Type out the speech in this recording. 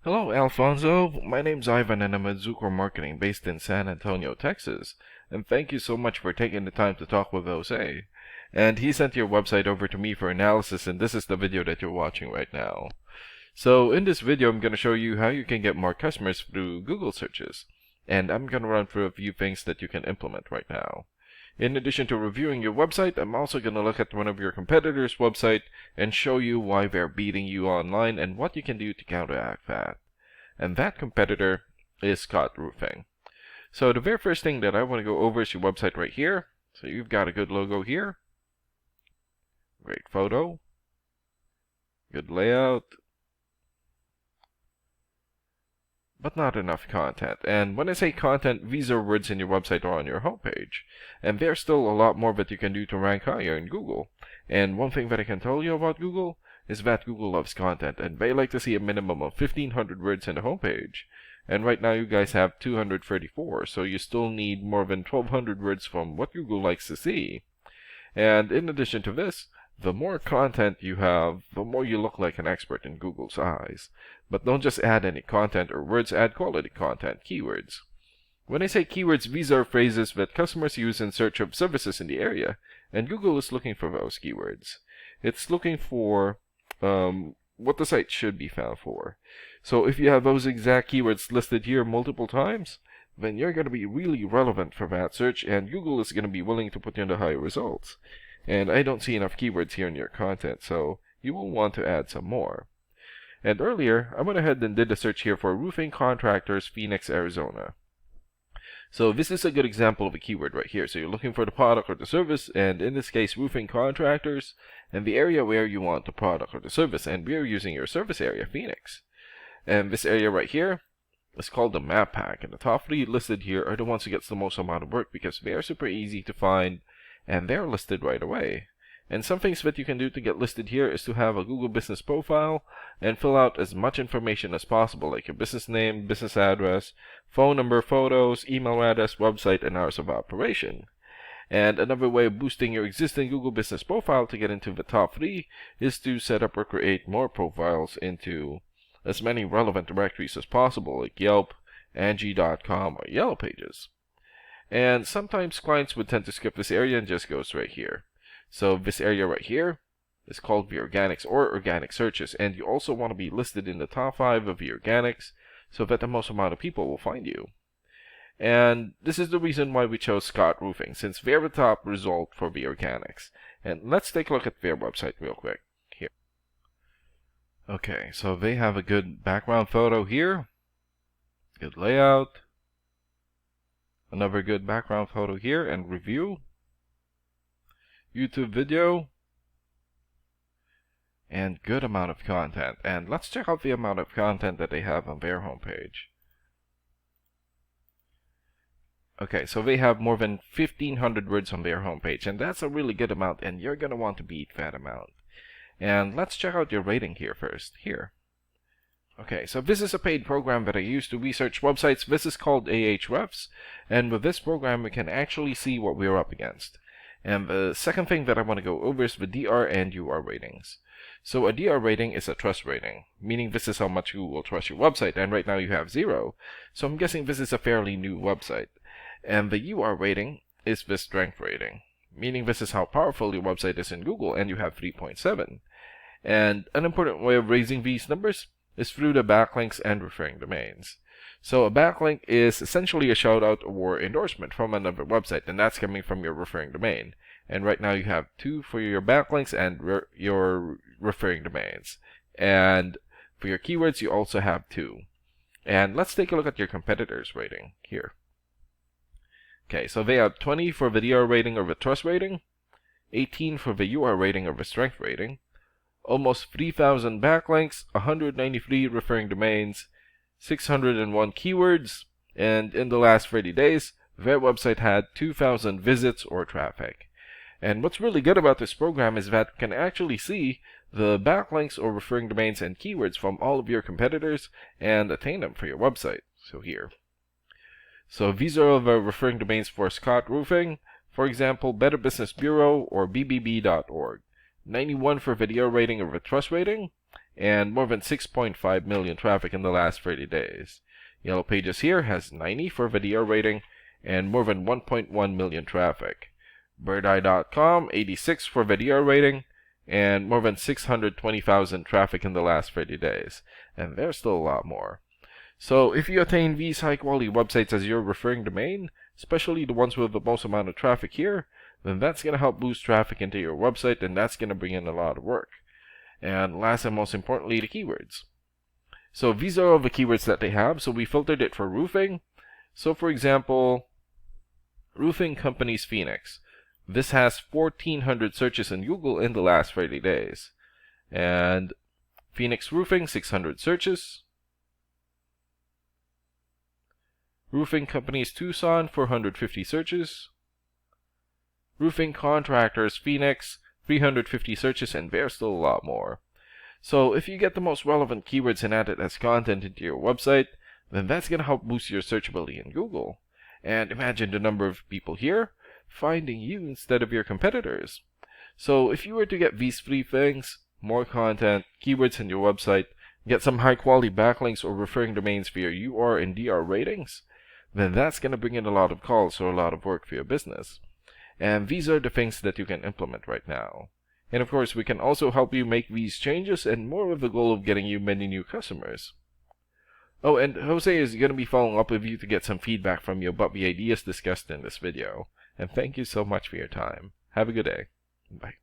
Hello, Alfonso. My name's Ivan and I'm at Zucor Marketing based in San Antonio, Texas. And thank you so much for taking the time to talk with Jose. And he sent your website over to me for analysis, and this is the video that you're watching right now. So in this video, I'm going to show you how you can get more customers through Google searches. And I'm going to run through a few things that you can implement right now. In addition to reviewing your website, I'm also going to look at one of your competitors' website and show you why they're beating you online and what you can do to counteract that. And that competitor is Scott Roofing. So the very first thing that I want to go over is your website right here. So you've got a good logo here. Great photo. Good layout. But not enough content. And when I say content, these are words in your website or on your homepage. And there's still a lot more that you can do to rank higher in Google. And one thing that I can tell you about Google is that Google loves content, and they like to see a minimum of 1,500 words in the homepage. And right now you guys have 234, so you still need more than 1,200 words from what Google likes to see. And in addition to this, the more content you have, the more you look like an expert in Google's eyes. But don't just add any content or words, add quality content, keywords. When I say keywords, these are phrases that customers use in search of services in the area, and Google is looking for those keywords. It's looking for what the site should be found for. So if you have those exact keywords listed here multiple times, then you're going to be really relevant for that search, and Google is going to be willing to put you in the higher results. And I don't see enough keywords here in your content, so you will want to add some more. And earlier, I went ahead and did a search here for roofing contractors, Phoenix, Arizona. So this is a good example of a keyword right here. So you're looking for the product or the service, and in this case, roofing contractors, and the area where you want the product or the service, and we're using your service area, Phoenix. And this area right here is called the map pack, and the top 3 listed here are the ones who gets the most amount of work because they are super easy to find, and they're listed right away. And some things that you can do to get listed here is to have a Google Business profile and fill out as much information as possible, like your business name, business address, phone number, photos, email address, website, and hours of operation. And another way of boosting your existing Google Business profile to get into the top 3 is to set up or create more profiles into as many relevant directories as possible, like Yelp, Angie.com, or Yellow Pages. And sometimes clients would tend to skip this area and just go straight here. So this area right here is called the organics or organic searches, and you also want to be listed in the top 5 of the organics so that the most amount of people will find you. And this is the reason why we chose Scott Roofing, since they're the top result for the organics. And let's take a look at their website real quick here. Okay, so they have a good background photo here, good layout, another good background photo here, and review, YouTube video, and good amount of content. And let's check out the amount of content that they have on their homepage. Okay, so they have more than 1,500 words on their homepage, and that's a really good amount, and you're going to want to beat that amount. And let's check out your rating here first, here. Okay, so this is a paid program that I use to research websites. This is called Ahrefs, and with this program we can actually see what we're up against. And the second thing that I want to go over is the DR and UR ratings. So a DR rating is a trust rating, meaning this is how much Google will trust your website, and right now you have 0. So I'm guessing this is a fairly new website. And the UR rating is the strength rating, meaning this is how powerful your website is in Google, and you have 3.7. And an important way of raising these numbers is through the backlinks and referring domains. So a backlink is essentially a shout out or endorsement from another website, and that's coming from your referring domain. And right now you have 2 for your backlinks and your referring domains. And for your keywords you also have 2. And let's take a look at your competitors' rating here. Okay, so they have 20 for the DR rating or the trust rating, 18 for the UR rating or the strength rating, almost 3,000 backlinks, 193 referring domains, 601 keywords, and in the last 30 days, their website had 2,000 visits or traffic. And what's really good about this program is that you can actually see the backlinks or referring domains and keywords from all of your competitors and attain them for your website. So here. So these are the referring domains for Scott Roofing. For example, Better Business Bureau or BBB.org. 91 for video rating or the trust rating, and more than 6.5 million traffic in the last 30 days. Yellow Pages here has 90 for video rating and more than 1.1 million traffic. Birdeye.com 86 for video rating and more than 620,000 traffic in the last 30 days. And there's still a lot more. So if you attain these high quality websites as your referring domain, especially the ones with the most amount of traffic here, then that's going to help boost traffic into your website, and that's going to bring in a lot of work. And last and most importantly, the keywords. So these are all the keywords that they have. So we filtered it for roofing. So for example, roofing companies Phoenix. This has 1,400 searches in Google in the last 30 days. And Phoenix Roofing, 600 searches. Roofing companies Tucson, 450 searches. Roofing contractors Phoenix, 350 searches, and there's still a lot more. So if you get the most relevant keywords and add it as content into your website, then that's going to help boost your searchability in Google. And imagine the number of people here finding you instead of your competitors. So if you were to get these three things, more content, keywords in your website, get some high quality backlinks or referring domains for your UR and DR ratings, then that's going to bring in a lot of calls or a lot of work for your business. And these are the things that you can implement right now. And of course, we can also help you make these changes and more with the goal of getting you many new customers. Oh, and Jose is going to be following up with you to get some feedback from you about the ideas discussed in this video. And thank you so much for your time. Have a good day. Bye.